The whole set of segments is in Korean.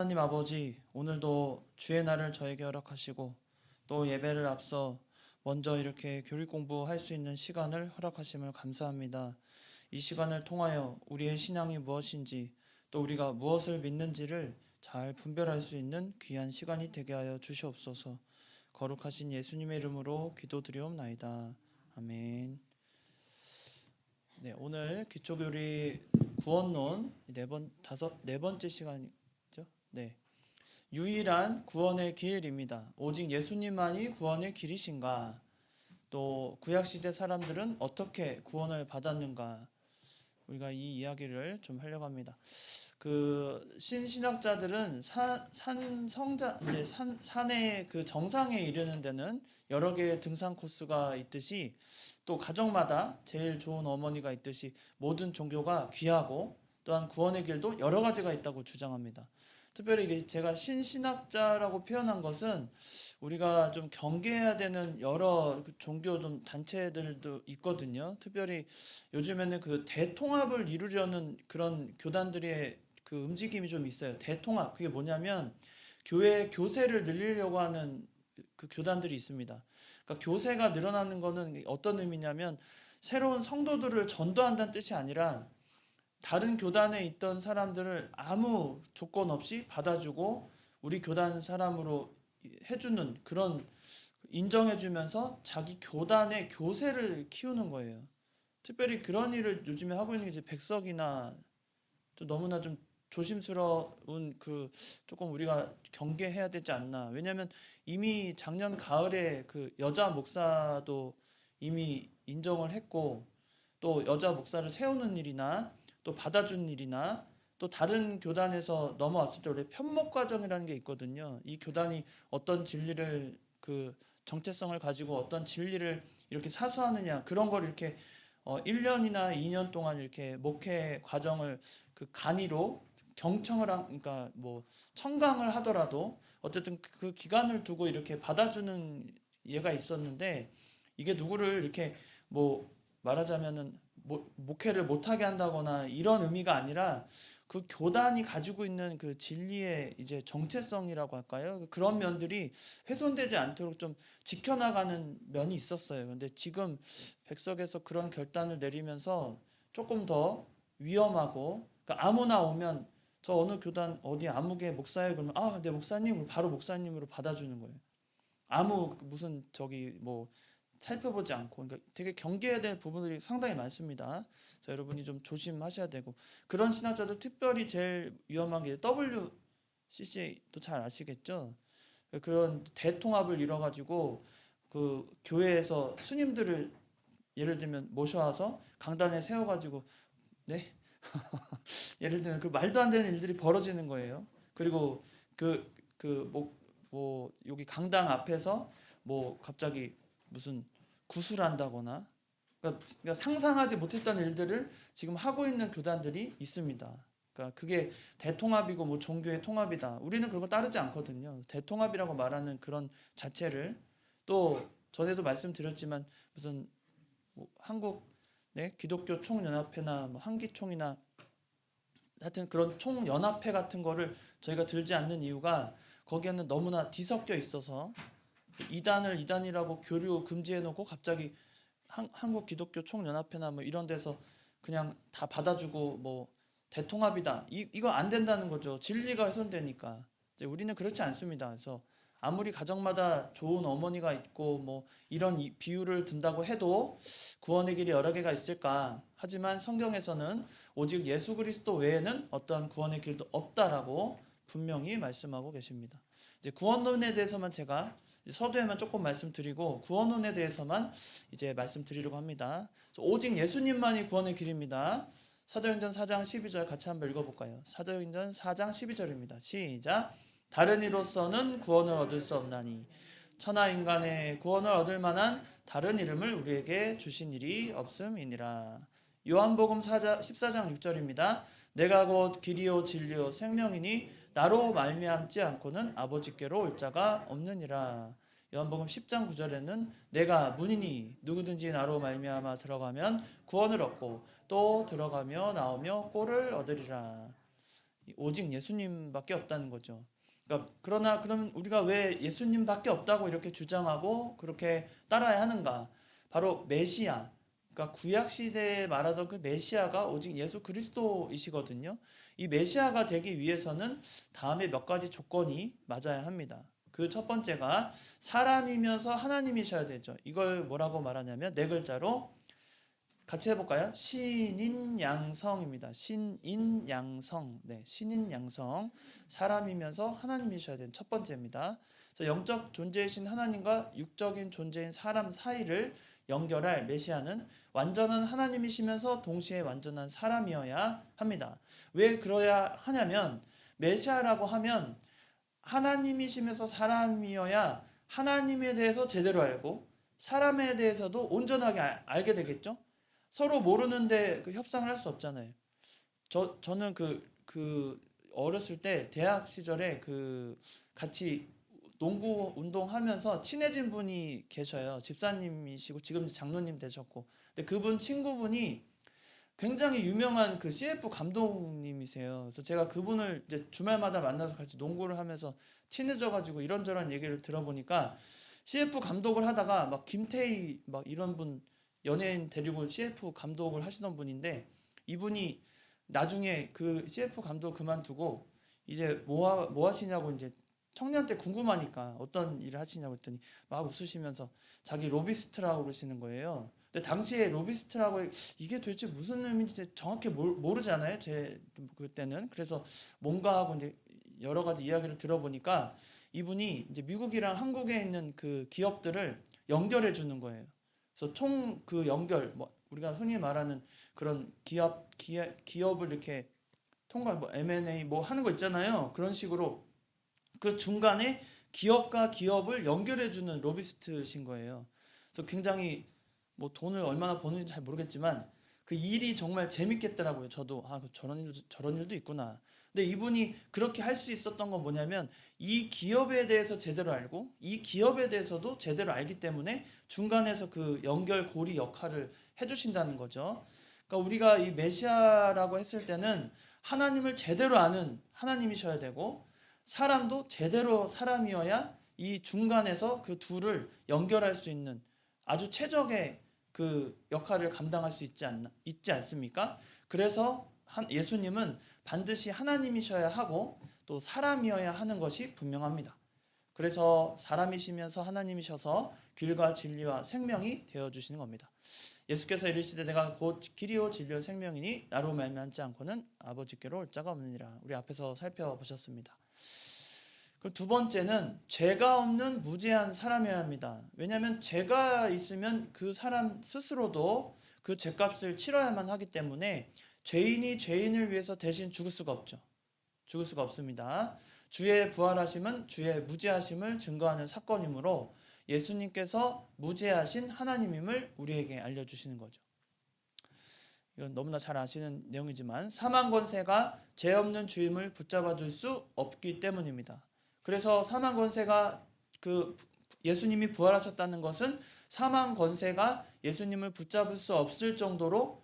하나님 아버지, 오늘도 주의 날을 저에게 허락하시고 또 예배를 앞서 먼저 이렇게 교리 공부할 수 있는 시간을 허락하심을 감사합니다. 이 시간을 통하여 우리의 신앙이 무엇인지 또 우리가 무엇을 믿는지를 잘 분별할 수 있는 귀한 시간이 되게 하여 주시옵소서. 거룩하신 예수님의 이름으로 기도드리옵나이다. 아멘. 네, 오늘 기초교리 구원론 네 번째 시간이죠. 네. 유일한 구원의 길입니다. 오직 예수님만이 구원의 길이신가? 또 구약시대 사람들은 어떻게 구원을 받았는가? 우리가 이 이야기를 좀 하려고 합니다. 그 신신학자들은 산의 그 정상에 이르는 데는 여러 개의 등산 코스가 있듯이 또 가정마다 제일 좋은 어머니가 있듯이 모든 종교가 귀하고 또한 구원의 길도 여러 가지가 있다고 주장합니다. 특별히 제가 신신학자라고 표현한 것은 우리가 좀 경계해야 되는 여러 종교 좀 단체들도 있거든요. 특별히 요즘에는 그 대통합을 이루려는 그런 교단들의 그 움직임이 좀 있어요. 대통합. 그게 뭐냐면 교회 교세를 늘리려고 하는 그 교단들이 있습니다. 그러니까 교세가 늘어나는 거는 어떤 의미냐면 새로운 성도들을 전도한다는 뜻이 아니라 다른 교단에 있던 사람들을 아무 조건 없이 받아주고 우리 교단 사람으로 해주는 그런 인정해주면서 자기 교단의 교세를 키우는 거예요. 특별히 그런 일을 요즘에 하고 있는 게 이제 백석이나 좀 너무나 좀 조심스러운 그 조금 우리가 경계해야 되지 않나. 왜냐하면 이미 작년 가을에 그 여자 목사도 이미 인정을 했고 또 여자 목사를 세우는 일이나 또 받아주는 일이나 또 다른 교단에서 넘어왔을 때 원래 편목 과정이라는 게 있거든요. 이 교단이 어떤 진리를 그 정체성을 가지고 어떤 진리를 이렇게 사수하느냐 그런 걸 이렇게 1년이나 2년 동안 이렇게 목회 과정을 그 간이로 그러니까 뭐 청강을 하더라도 어쨌든 그 기간을 두고 이렇게 받아주는 예가 있었는데 이게 누구를 이렇게 뭐 말하자면은 목회를 못하게 한다거나 이런 의미가 아니라 그 교단이 가지고 있는 그 진리의 이제 정체성이라고 할까요? 그런 면들이 훼손되지 않도록 좀 지켜나가는 면이 있었어요. 근데 지금 백석에서 그런 결단을 내리면서 조금 더 위험하고 그러니까 아무나 오면 저 어느 교단 어디 아무개 목사예요 그러면 네 목사님 바로 목사님으로 받아주는 거예요. 아무 무슨 저기 뭐 살펴보지 않고 그러니까 되게 경계해야 될 부분들이 상당히 많습니다. 그래서 여러분이 좀 조심하셔야 되고 그런 신학자들 특별히 제일 위험한 게 WCC도 잘 아시겠죠? 그런 대통합을 이뤄가지고 그 교회에서 스님들을 예를 들면 모셔와서 강단에 세워가지고 네 예를 들면 그 말도 안 되는 일들이 벌어지는 거예요. 그리고 뭐 여기 강당 앞에서 뭐 갑자기 무슨 구슬 한다거나 그러니까 상상하지 못했던 일들을 지금 하고 있는 교단들이 있습니다. 그러니까 그게 대통합이고 뭐 종교의 통합이다. 우리는 그런 거 따르지 않거든요. 대통합이라고 말하는 그런 자체를 또 전에도 말씀드렸지만 무슨 뭐 한국 네, 기독교 총연합회나 뭐 한기총이나 하여튼 그런 총연합회 같은 거를 저희가 들지 않는 이유가 거기에는 너무나 뒤섞여 있어서 이단을 이단이라고 교류 금지해 놓고 갑자기 한국 기독교 총연합회나 뭐 이런 데서 그냥 다 받아주고 뭐 대통합이다. 이거 안 된다는 거죠. 진리가 훼손되니까. 이제 우리는 그렇지 않습니다. 그래서 아무리 가정마다 좋은 어머니가 있고 뭐 이런 비유를 든다고 해도 구원의 길이 여러 개가 있을까? 하지만 성경에서는 오직 예수 그리스도 외에는 어떠한 구원의 길도 없다라고 분명히 말씀하고 계십니다. 이제 구원론에 대해서만 제가 서두에만 조금 말씀드리고 구원론에 대해서만 이제 말씀드리려고 합니다. 오직 예수님만이 구원의 길입니다. 사도행전 4장 12절 같이 한번 읽어볼까요? 사도행전 4장 12절입니다. 시작. 다른 이로서는 구원을 얻을 수 없나니 천하 인간의 구원을 얻을 만한 다른 이름을 우리에게 주신 일이 없음이니라. 요한복음 14장 6절입니다. 내가 곧 길이요 진리요 생명이니 나로 말미암지 않고는 아버지께로 올 자가 없느니라. 요한복음 10장 9절에는 내가 문이니 누구든지 나로 말미암아 들어가면 구원을 얻고 또 들어가며 나오며 꼴을 얻으리라. 오직 예수님밖에 없다는 거죠. 그러니까 그러나 그럼 우리가 왜 예수님밖에 없다고 이렇게 주장하고 그렇게 따라야 하는가? 바로 메시아, 그러니까 구약 시대에 말하던 그 메시아가 오직 예수 그리스도이시거든요. 이 메시아가 되기 위해서는 다음에 몇 가지 조건이 맞아야 합니다. 그 첫 번째가 사람이면서 하나님이셔야 되죠. 이걸 뭐라고 말하냐면 네 글자로 같이 해볼까요? 신인양성입니다. 신인양성. 네, 신인양성. 사람이면서 하나님이셔야 되는 첫 번째입니다. 그래서 영적 존재이신 하나님과 육적인 존재인 사람 사이를 연결할 메시아는 완전한 하나님이시면서 동시에 완전한 사람이어야 합니다. 왜 그래야 하냐면 메시아라고 하면 하나님이시면서 사람이어야 하나님에 대해서 제대로 알고 사람에 대해서도 온전하게 알게 되겠죠? 서로 모르는데 그 협상을 할 수 없잖아요. 저는 어렸을 때 대학 시절에 같이 농구 운동하면서 친해진 분이 계셔요. 집사님이시고 지금 장로님 되셨고. 근데 그분 친구분이 굉장히 유명한 그 CF 감독님이세요. 그래서 제가 그분을 이제 주말마다 만나서 같이 농구를 하면서 친해져가지고 이런저런 얘기를 들어보니까 CF 감독을 하다가 막 김태희 막 이런 분 연예인 데리고 CF 감독을 하시던 분인데 이분이 나중에 그 CF 감독 그만두고 이제 뭐 하시냐고 이제 청년 때 궁금하니까 어떤 일을 하시냐고 했더니 막 웃으시면서 자기 로비스트라고 그러시는 거예요. 근데 당시에 로비스트라고 이게 도대체 무슨 의미인지 정확히 모르잖아요. 제 그때는. 그래서 뭔가 하고 이제 여러 가지 이야기를 들어보니까 이분이 이제 미국이랑 한국에 있는 그 기업들을 연결해 주는 거예요. 그래서 총 그 연결 뭐 우리가 흔히 말하는 그런 기업을 이렇게 통과 뭐 M&A 뭐 하는 거 있잖아요. 그런 식으로 그 중간에 기업과 기업을 연결해 주는 로비스트신 거예요. 그래서 굉장히 뭐 돈을 얼마나 버는지 잘 모르겠지만 그 일이 정말 재밌겠더라고요. 저도 저런 일도 있구나. 근데 이분이 그렇게 할 수 있었던 건 뭐냐면 이 기업에 대해서 제대로 알고 이 기업에 대해서도 제대로 알기 때문에 중간에서 그 연결 고리 역할을 해주신다는 거죠. 그러니까 우리가 이 메시아라고 했을 때는 하나님을 제대로 아는 하나님이셔야 되고 사람도 제대로 사람이어야 이 중간에서 그 둘을 연결할 수 있는 아주 최적의 그 역할을 감당할 수 있지 않습니까? 그래서 예수님은 반드시 하나님이셔야 하고 또 사람이어야 하는 것이 분명합니다. 그래서 사람이시면서 하나님이셔서 길과 진리와 생명이 되어 주시는 겁니다. 예수께서 이르시되 내가 곧 길이요 진리요 생명이니 나로 말미암지 않고는 아버지께로 올 자가 없느니라. 우리 앞에서 살펴보셨습니다. 그리고 두 번째는 죄가 없는 무죄한 사람이어야 합니다. 왜냐하면 죄가 있으면 그 사람 스스로도 그 죄값을 치러야만 하기 때문에 죄인이 죄인을 위해서 대신 죽을 수가 없죠. 죽을 수가 없습니다. 주의 부활하심은 주의 무죄하심을 증거하는 사건이므로 예수님께서 무죄하신 하나님임을 우리에게 알려주시는 거죠. 이건 너무나 잘 아시는 내용이지만 사망 권세가 죄 없는 주임을 붙잡아 줄 수 없기 때문입니다. 그래서 사망 권세가 예수님이 부활하셨다는 것은 사망 권세가 예수님을 붙잡을 수 없을 정도로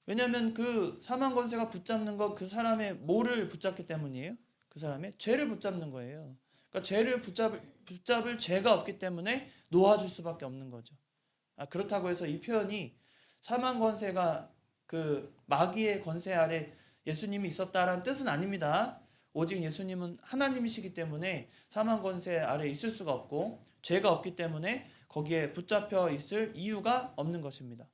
왜냐하면 그 사망 권세가 붙잡는 건 그 사람의 뭐를 붙잡기 때문이에요? 그 사람의 죄를 붙잡는 거예요. 그러니까 죄를 붙잡을 죄가 없기 때문에 놓아줄 수밖에 없는 거죠. 그렇다고 해서 이 표현이 사망 권세가 그 마귀의 권세 아래 예수님이 있었다라는 뜻은 아닙니다. 오직 예수님은 하나님이시기 때문에 사망 권세 아래 있을 수가 없고 죄가 없기 때문에 거기에 붙잡혀 있을 이유가 없는 것입니다.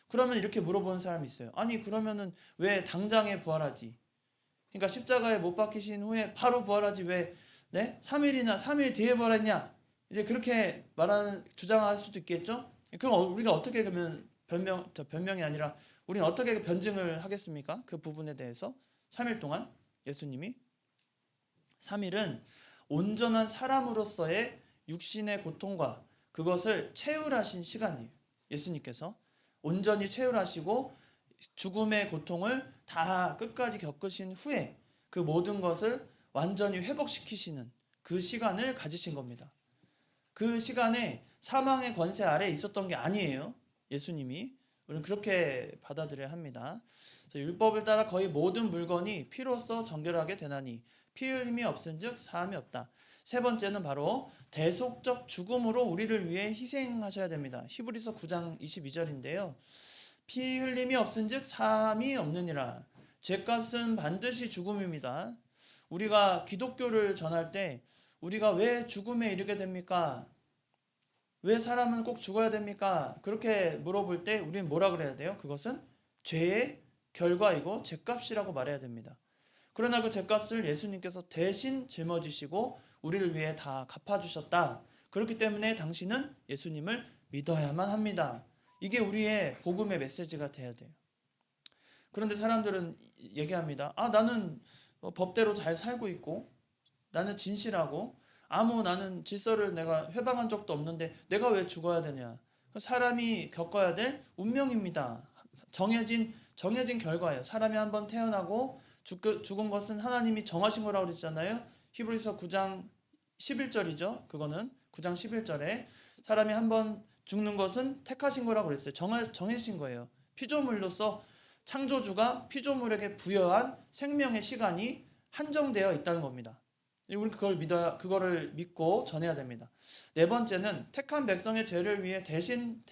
그러면 이렇게 물어보는 사람이 있어요. 아니 그러면은 왜 당장에 부활하지? 그러니까 십자가에 못 박히신 후에 바로 부활하지 왜 3일 뒤에 부활했냐? 이제 그렇게 주장할 수도 있겠죠? 그럼 우리가 어떻게 그러면 변명이 아니라 우리는 어떻게 변증을 하겠습니까? 그 부분에 대해서 3일 동안 예수님이 3일은 온전한 사람으로서의 육신의 고통과 그것을 체휼하신 시간이에요. 예수님께서 온전히 체휼하시고 죽음의 고통을 다 끝까지 겪으신 후에 그 모든 것을 완전히 회복시키시는 그 시간을 가지신 겁니다. 그 시간에 사망의 권세 아래 있었던 게 아니에요. 예수님이. 우리는 그렇게 받아들여야 합니다. 율법을 따라 거의 모든 물건이 피로써 정결하게 되나니 피 흘림이 없은즉 사함이 없다. 세 번째는 바로 대속적 죽음으로 우리를 위해 희생하셔야 됩니다. 히브리서 9장 22절인데요. 피 흘림이 없은즉 사함이 없느니라. 죄값은 반드시 죽음입니다. 우리가 기독교를 전할 때 우리가 왜 죽음에 이르게 됩니까? 왜 사람은 꼭 죽어야 됩니까? 그렇게 물어볼 때 우리는 뭐라 그래야 돼요? 그것은 죄의 결과이고 죄값이라고 말해야 됩니다. 그러나 그 죄값을 예수님께서 대신 짊어지시고 우리를 위해 다 갚아주셨다. 그렇기 때문에 당신은 예수님을 믿어야만 합니다. 이게 우리의 복음의 메시지가 돼야 돼요. 그런데 사람들은 얘기합니다. 나는 법대로 잘 살고 있고 나는 진실하고 나는 질서를 내가 회방한 적도 없는데 내가 왜 죽어야 되냐. 사람이 겪어야 될 운명입니다. 정해진 결과예요. 사람이 한번 태어나고 죽은 것은 하나님이 정하신 거라고 그랬잖아요. 히브리서 9장 11절이죠. 그거는 9장 11절에 사람이 한번 죽는 것은 택하신 거라고 그랬어요. 정해진 거예요. 피조물로서 창조주가 피조물에게 부여한 생명의 시간이 한정되어 있다는 겁니다. 우리 그거를 믿고 전해야 됩니다. 네 번째는 택한 백성의 죄를 위해 대신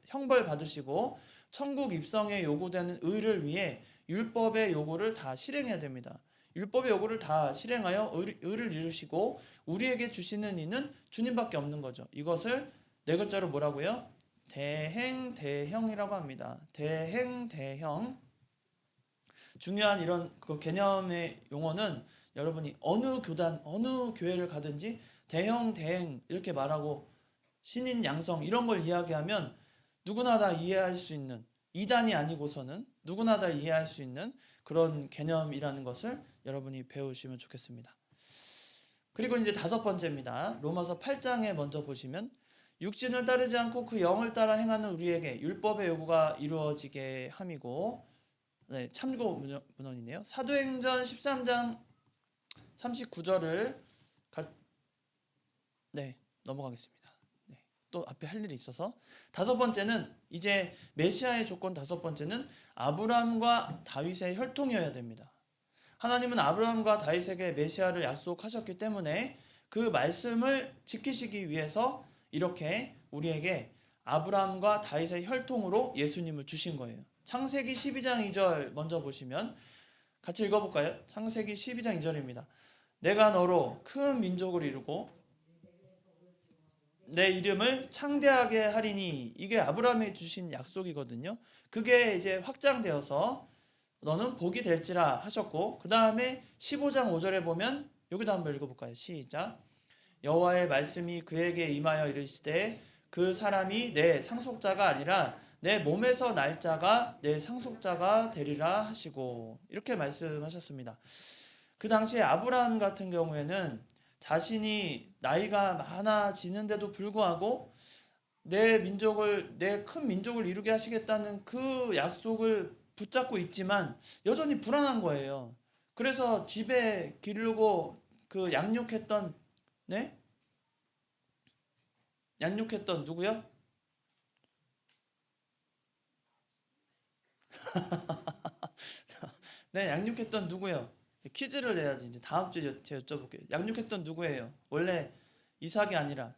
형벌 받으시고 천국 입성에 요구되는 의를 위해 율법의 요구를 다 실행해야 됩니다. 율법의 요구를 다 실행하여 의를 이루시고 우리에게 주시는 이는 주님밖에 없는 거죠. 이것을 네 글자로 뭐라고요? 대행대형이라고 합니다. 대행대형. 중요한 이런 그 개념의 용어는 여러분이 어느 교단, 어느 교회를 가든지 대형, 대행 이렇게 말하고 신인, 양성 이런 걸 이야기하면 누구나 다 이해할 수 있는, 이단이 아니고서는 누구나 다 이해할 수 있는 그런 개념이라는 것을 여러분이 배우시면 좋겠습니다. 그리고 이제 다섯 번째입니다. 로마서 8장에 먼저 보시면 육신을 따르지 않고 그 영을 따라 행하는 우리에게 율법의 요구가 이루어지게 함이고, 네, 참고 문헌이네요. 사도행전 13장 39절을 넘어가겠습니다. 네, 또 앞에 할 일이 있어서 다섯 번째는 이제 메시아의 조건 다섯 번째는 아브라함과 다윗의 혈통이어야 됩니다. 하나님은 아브라함과 다윗에게 메시아를 약속하셨기 때문에 그 말씀을 지키시기 위해서 이렇게 우리에게 아브라함과 다윗의 혈통으로 예수님을 주신 거예요. 창세기 12장 2절 먼저 보시면 같이 읽어볼까요? 창세기 12장 2절입니다. 내가 너로 큰 민족을 이루고 내 이름을 창대하게 하리니, 이게 아브라함이 주신 약속이거든요. 그게 이제 확장되어서 너는 복이 될지라 하셨고, 그 다음에 15장 5절에 보면 여기도 한번 읽어볼까요? 시작. 여호와의 말씀이 그에게 임하여 이르시되 그 사람이 내 상속자가 아니라 내 몸에서 날 자가 내 상속자가 되리라 하시고, 이렇게 말씀하셨습니다. 그 당시에 아브라함 같은 경우에는 자신이 나이가 많아지는데도 불구하고 내 큰 민족을 이루게 하시겠다는 그 약속을 붙잡고 있지만 여전히 불안한 거예요. 그래서 집에 기르고 그 양육했던 누구요? 네, 양육했던 누구요? 퀴즈를 내야지. 이제 다음 주에 제가 여쭤볼게요. 양육했던 누구예요? 원래 이삭이 아니라.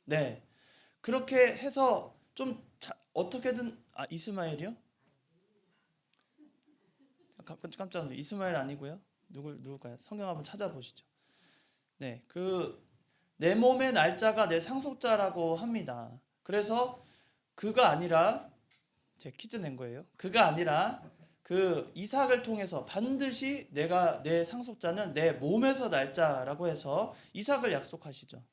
네. 그렇게 해서 좀 어떻게든 이스마엘이요? 깜짝 놀랐어요. 이스마엘 아니고요. 누굴까요? 성경 한번 찾아보시죠. 네. 내 몸의 날짜가 내 상속자라고 합니다. 그래서 그가 아니라 제가 퀴즈 낸 거예요. 그가 아니라 그 이삭을 통해서 반드시 내 상속자는 내 몸에서 날 자라고 해서 이삭을 약속하시죠.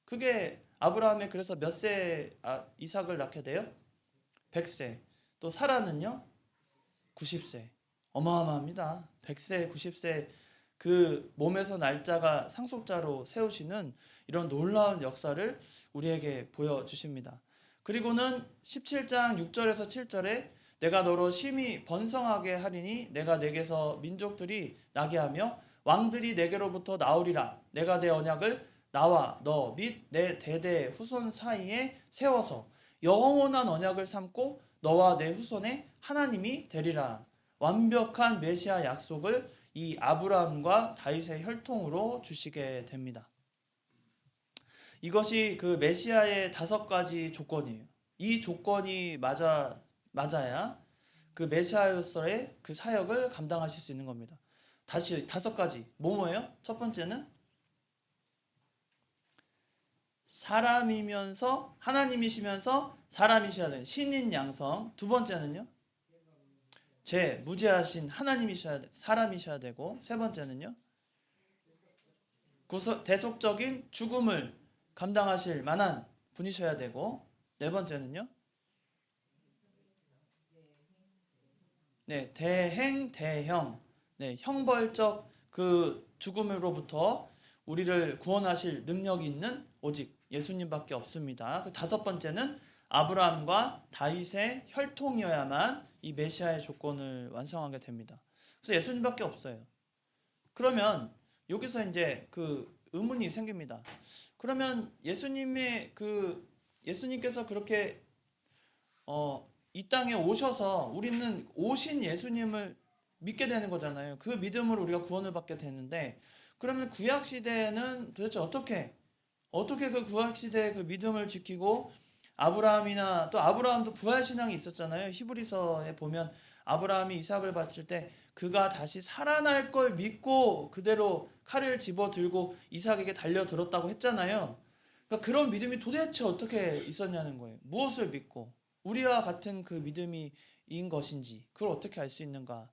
그게 아브라함의 그래서 몇 세 이삭을 낳게 돼요? 100세. 또 사라는요? 90세. 어마어마합니다. 100세, 90세 그 몸에서 날 자가 상속자로 세우시는 이런 놀라운 역사를 우리에게 보여주십니다. 그리고는 17장 6절에서 7절에 내가 너로 심히 번성하게 하리니 내가 내게서 민족들이 나게 하며 왕들이 내게로부터 나오리라. 내가 내 언약을 나와 너 및 내 대대 후손 사이에 세워서 영원한 언약을 삼고 너와 내 후손에 하나님이 되리라. 완벽한 메시아 약속을 이 아브라함과 다윗의 혈통으로 주시게 됩니다. 이것이 그 메시아의 5가지 조건이에요. 이 조건이 맞아야 그 메시아로서의 그 사역을 감당하실 수 있는 겁니다. 다시 5가지. 뭐예요? 첫 번째는 사람이면서 하나님이시면서 사람이셔야 되는 신인 양성. 두 번째는요? 무지하신 사람이셔야 되고, 세 번째는요? 대속적인 죽음을 감당하실 만한 분이셔야 되고, 네 번째는요? 네, 대형, 네, 형벌적 그 죽음으로부터 우리를 구원하실 능력이 있는 오직 예수님밖에 없습니다. 그 5번째는 아브라함과 다윗의 혈통이어야만 이 메시아의 조건을 완성하게 됩니다. 그래서 예수님밖에 없어요. 그러면 여기서 이제 그 의문이 생깁니다. 그러면 예수님께서 그렇게 이 땅에 오셔서 우리는 오신 예수님을 믿게 되는 거잖아요. 그 믿음으로 우리가 구원을 받게 되는데, 그러면 구약 시대는 도대체 어떻게 그 구약 시대의 그 믿음을 지키고, 아브라함도 부활 신앙이 있었잖아요. 히브리서에 보면 아브라함이 이삭을 바칠 때 그가 다시 살아날 걸 믿고 그대로 칼을 집어 들고 이삭에게 달려들었다고 했잖아요. 그러니까 그런 믿음이 도대체 어떻게 있었냐는 거예요. 무엇을 믿고 우리와 같은 그 믿음인 것인지, 그걸 어떻게 알 수 있는가?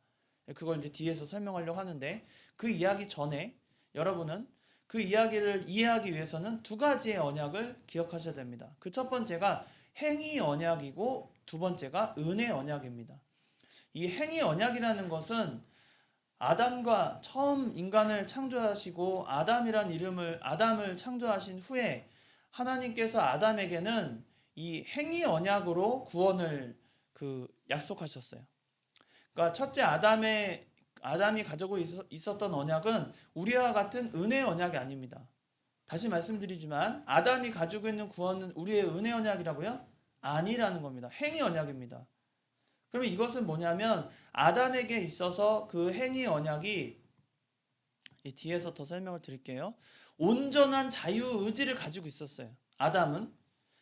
그걸 이제 뒤에서 설명하려고 하는데, 그 이야기 전에 여러분은 그 이야기를 이해하기 위해서는 2가지의 언약을 기억하셔야 됩니다. 그 첫 번째가 행위 언약이고, 두 번째가 은혜 언약입니다. 이 행위 언약이라는 것은 아담과 처음 인간을 창조하시고 아담을 창조하신 후에 하나님께서 아담에게는 이 행위 언약으로 구원을 약속하셨어요. 그러니까 첫째 아담이 가지고 있었던 언약은 우리와 같은 은혜 언약이 아닙니다. 다시 말씀드리지만 아담이 가지고 있는 구원은 우리의 은혜 언약이라고요? 아니라는 겁니다. 행위 언약입니다. 그러면 이것은 뭐냐면 아담에게 있어서 그 행위 언약이, 이 뒤에서 더 설명을 드릴게요. 온전한 자유의지를 가지고 있었어요. 아담은.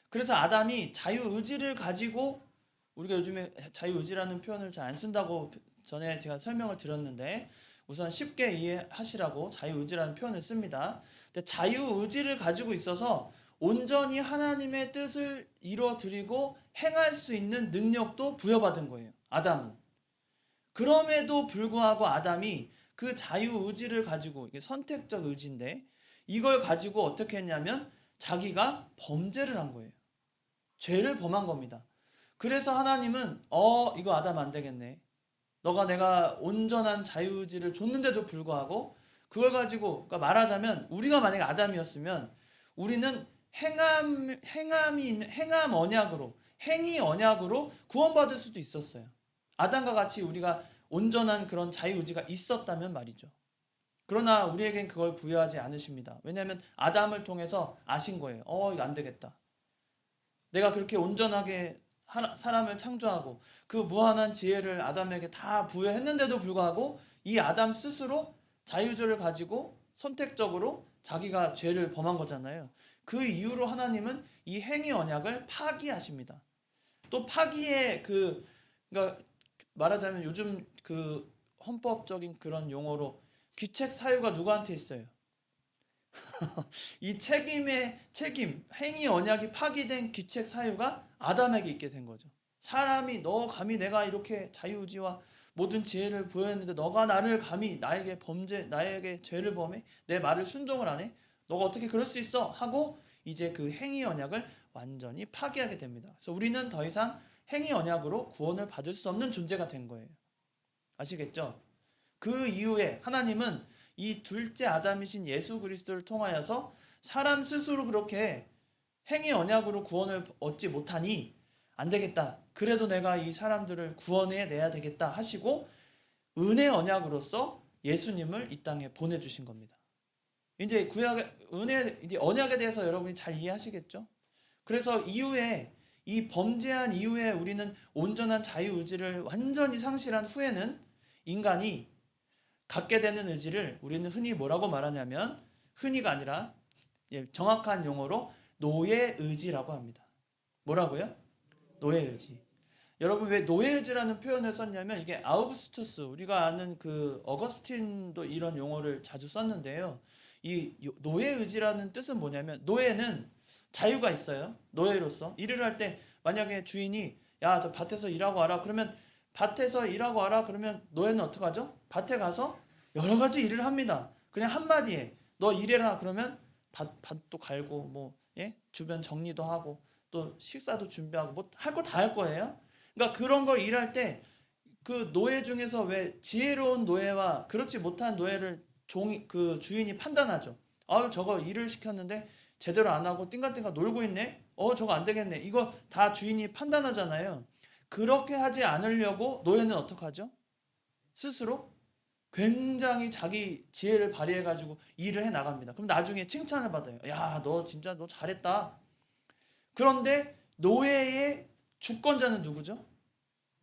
그래서 아담이 자유의지를 가지고, 우리가 요즘에 자유의지라는 표현을 잘 안 쓴다고 전에 제가 설명을 드렸는데, 우선 쉽게 이해하시라고 자유의지라는 표현을 씁니다. 근데 자유의지를 가지고 있어서 온전히 하나님의 뜻을 이루어드리고 행할 수 있는 능력도 부여받은 거예요. 아담은. 그럼에도 불구하고 아담이 그 자유의지를 가지고, 이게 선택적 의지인데, 이걸 가지고 어떻게 했냐면 자기가 범죄를 한 거예요. 죄를 범한 겁니다. 그래서 하나님은 이거 아담 안 되겠네. 내가 온전한 자유의지를 줬는데도 불구하고 그걸 가지고, 그러니까 말하자면 우리가 만약에 아담이었으면 우리는 행함 언약으로, 행위 언약으로 구원받을 수도 있었어요. 아담과 같이 우리가 온전한 그런 자유의지가 있었다면 말이죠. 그러나 우리에겐 그걸 부여하지 않으십니다. 왜냐하면 아담을 통해서 아신 거예요. 이거 안 되겠다. 내가 그렇게 온전하게 사람을 창조하고 그 무한한 지혜를 아담에게 다 부여했는데도 불구하고 이 아담 스스로 자유의지를 가지고 선택적으로 자기가 죄를 범한 거잖아요. 그 이후로 하나님은 이 행위 언약을 파기하십니다. 또 파기의 그러니까 말하자면 요즘 그 헌법적인 그런 용어로 귀책 사유가 누구한테 있어요? 이 행위 언약이 파기된 귀책 사유가 아담에게 있게 된 거죠. 사람이 너 감히 내가 이렇게 자유의지와 모든 지혜를 보였는데 너가 나를 감히 나에게 죄를 범해? 내 말을 순종을 안 해? 너가 어떻게 그럴 수 있어? 하고 이제 그 행위 언약을 완전히 파기하게 됩니다. 그래서 우리는 더 이상 행위 언약으로 구원을 받을 수 없는 존재가 된 거예요. 아시겠죠? 그 이후에 하나님은 이 둘째 아담이신 예수 그리스도를 통하여서 사람 스스로 그렇게 행위 언약으로 구원을 얻지 못하니 안 되겠다. 그래도 내가 이 사람들을 구원해 내야 되겠다 하시고 은혜 언약으로서 예수님을 이 땅에 보내주신 겁니다. 이제 이제 언약에 대해서 여러분이 잘 이해하시겠죠? 그래서 이후에 이 범죄한 이후에 우리는 온전한 자유의지를 완전히 상실한 후에는 인간이 갖게 되는 의지를 우리는 흔히 뭐라고 말하냐면, 흔히가 아니라 정확한 용어로 노예의지라고 합니다. 뭐라고요? 노예의지. 여러분, 왜 노예의지라는 표현을 썼냐면, 이게 아우구스투스, 우리가 아는 그 어거스틴도 이런 용어를 자주 썼는데요. 이 노예의지라는 뜻은 뭐냐면, 노예는 자유가 있어요. 노예로서 일을 할 때 만약에 주인이 야, 저 밭에서 일하고 와라 그러면, 밭에서 일하고 와라 그러면 노예는 어떡하죠? 밭에 가서 여러 가지 일을 합니다. 그냥 한마디에 너 일해라 그러면 밭도 갈고 뭐 주변 정리도 하고 또 식사도 준비하고 뭐 할 거 다 할 거예요. 그러니까 그런 걸 일할 때 그 노예 중에서 왜 지혜로운 노예와 그렇지 못한 노예를 그 주인이 판단하죠. 아유, 저거 일을 시켰는데 제대로 안 하고 띵가띵가 놀고 있네. 저거 안 되겠네. 이거 다 주인이 판단하잖아요. 그렇게 하지 않으려고 노예는 어떻게 하죠? 스스로 굉장히 자기 지혜를 발휘해가지고 일을 해 나갑니다. 그럼 나중에 칭찬을 받아요. 야, 너 진짜 너 잘했다. 그런데 노예의 주권자는 누구죠?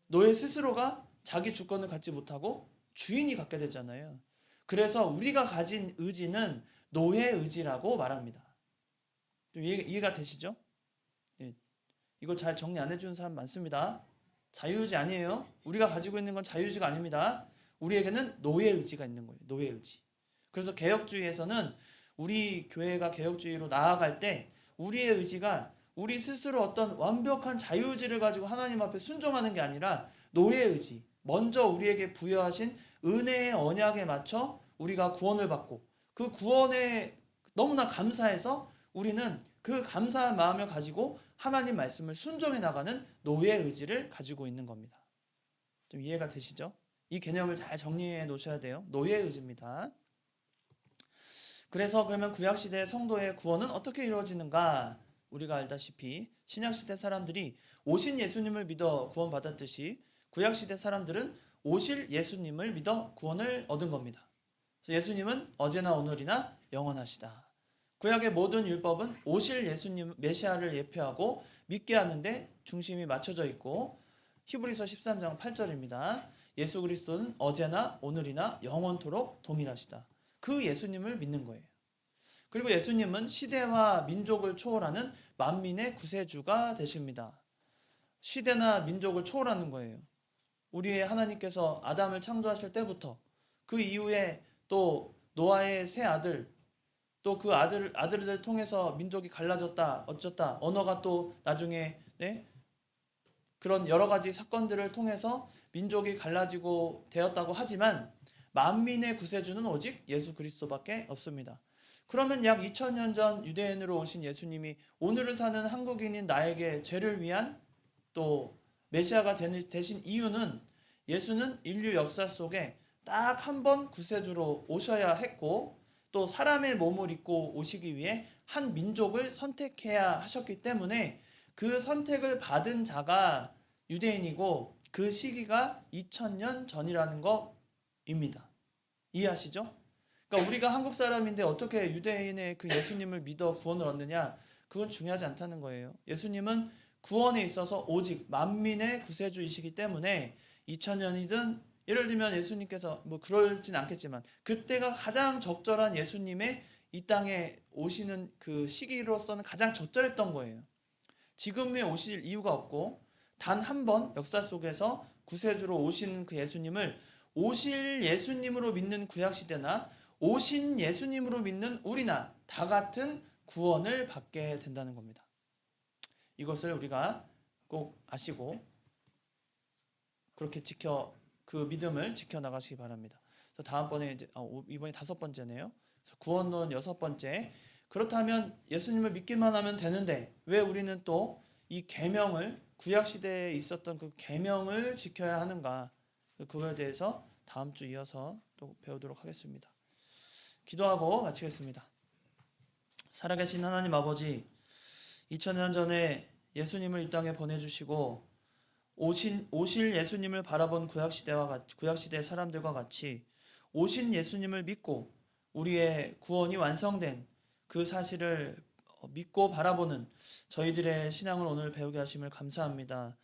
노예 스스로가 자기 주권을 갖지 못하고 주인이 갖게 되잖아요. 그래서 우리가 가진 의지는 노예 의지라고 말합니다. 좀 이해가 되시죠? 네. 이거 잘 정리 안 해주는 사람 많습니다. 자유의지 아니에요. 우리가 가지고 있는 건 자유의지가 아닙니다. 우리에게는 노예의지가 있는 거예요. 노예의지. 그래서 개혁주의에서는 우리 교회가 개혁주의로 나아갈 때 우리의 의지가 우리 스스로 어떤 완벽한 자유의지를 가지고 하나님 앞에 순종하는 게 아니라 노예의지, 먼저 우리에게 부여하신 은혜의 언약에 맞춰 우리가 구원을 받고 그 구원에 너무나 감사해서 우리는 그 감사한 마음을 가지고 하나님 말씀을 순종해 나가는 노예의지를 가지고 있는 겁니다. 좀 이해가 되시죠? 이 개념을 잘 정리해 놓으셔야 돼요. 노예의지입니다. 그래서 그러면 구약시대 성도의 구원은 어떻게 이루어지는가? 우리가 알다시피 신약시대 사람들이 오신 예수님을 믿어 구원받았듯이 구약시대 사람들은 오실 예수님을 믿어 구원을 얻은 겁니다. 그래서 예수님은 어제나 오늘이나 영원하시다. 구약의 모든 율법은 오실 예수님 메시아를 예표하고 믿게 하는데 중심이 맞춰져 있고, 히브리서 13장 8절입니다. 예수 그리스도는 어제나 오늘이나 영원토록 동일하시다. 그 예수님을 믿는 거예요. 그리고 예수님은 시대와 민족을 초월하는 만민의 구세주가 되십니다. 시대나 민족을 초월하는 거예요. 우리의 하나님께서 아담을 창조하실 때부터 그 이후에 또 노아의 세 아들, 또 그 아들을 통해서 민족이 갈라졌다 어쩌다, 언어가 또 나중에 그런 여러 가지 사건들을 통해서 민족이 갈라지고 되었다고 하지만 만민의 구세주는 오직 예수 그리스도밖에 없습니다. 그러면 약 2000년 전 유대인으로 오신 예수님이 오늘을 사는 한국인인 나에게 죄를 위한 또 메시아가 되신 이유는, 예수는 인류 역사 속에 딱 한 번 구세주로 오셔야 했고 또 사람의 몸을 입고 오시기 위해 한 민족을 선택해야 하셨기 때문에 그 선택을 받은 자가 유대인이고 그 시기가 2000년 전이라는 것입니다. 이해하시죠? 그러니까 우리가 한국 사람인데 어떻게 유대인의 그 예수님을 믿어 구원을 얻느냐? 그건 중요하지 않다는 거예요. 예수님은 구원에 있어서 오직 만민의 구세주이시기 때문에 2000년이든, 예를 들면 예수님께서 뭐 그러진 않겠지만 그때가 가장 적절한 예수님의 이 땅에 오시는 그 시기로서는 가장 적절했던 거예요. 지금에 오실 이유가 없고 단 한 번 역사 속에서 구세주로 오시는 그 예수님을 오실 예수님으로 믿는 구약시대나 오신 예수님으로 믿는 우리나 다 같은 구원을 받게 된다는 겁니다. 이것을 우리가 꼭 아시고 그렇게 그 믿음을 지켜나가시기 바랍니다. 그래서 다음번에 이번이 5번째네요. 그래서 구원론 6번째. 그렇다면 예수님을 믿기만 하면 되는데 왜 우리는 또 이 계명을, 구약 시대에 있었던 그 계명을 지켜야 하는가? 그거에 대해서 다음 주 이어서 또 배우도록 하겠습니다. 기도하고 마치겠습니다. 살아계신 하나님 아버지, 2000년 전에 예수님을 이 땅에 보내주시고 오실 예수님을 바라본 구약시대 사람들과 같이 오신 예수님을 믿고 우리의 구원이 완성된 그 사실을 믿고 바라보는 저희들의 신앙을 오늘 배우게 하심을 감사합니다.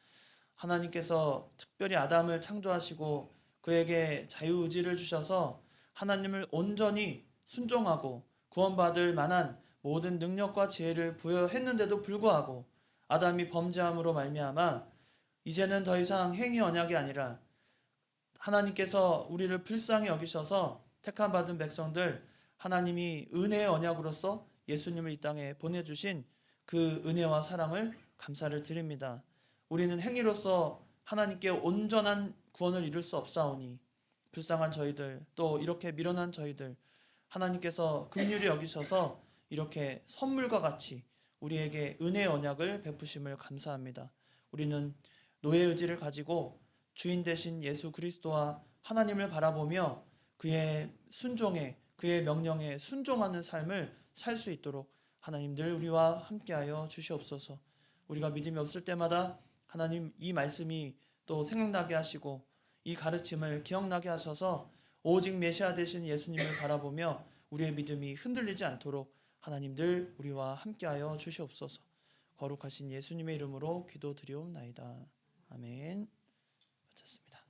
하나님께서 특별히 아담을 창조하시고 그에게 자유의지를 주셔서 하나님을 온전히 순종하고 구원받을 만한 모든 능력과 지혜를 부여했는데도 불구하고 아담이 범죄함으로 말미암아 이제는 더 이상 행위 언약이 아니라 하나님께서 우리를 불쌍히 여기셔서 택함 받은 백성들, 하나님이 은혜의 언약으로서 예수님을 이 땅에 보내주신 그 은혜와 사랑을 감사를 드립니다. 우리는 행위로서 하나님께 온전한 구원을 이룰 수 없사오니 불쌍한 저희들, 또 이렇게 미련한 저희들, 하나님께서 긍휼히 여기셔서 이렇게 선물과 같이 우리에게 은혜의 언약을 베푸심을 감사합니다. 우리는 노예의 의지를 가지고 주인 되신 예수 그리스도와 하나님을 바라보며 그의 순종에, 그의 명령에 순종하는 삶을 살 수 있도록 하나님 늘 우리와 함께하여 주시옵소서. 우리가 믿음이 없을 때마다 하나님 이 말씀이 또 생각나게 하시고 이 가르침을 기억나게 하셔서 오직 메시아 되신 예수님을 바라보며 우리의 믿음이 흔들리지 않도록 하나님 늘 우리와 함께하여 주시옵소서. 거룩하신 예수님의 이름으로 기도드리옵나이다. 아멘. 마쳤습니다.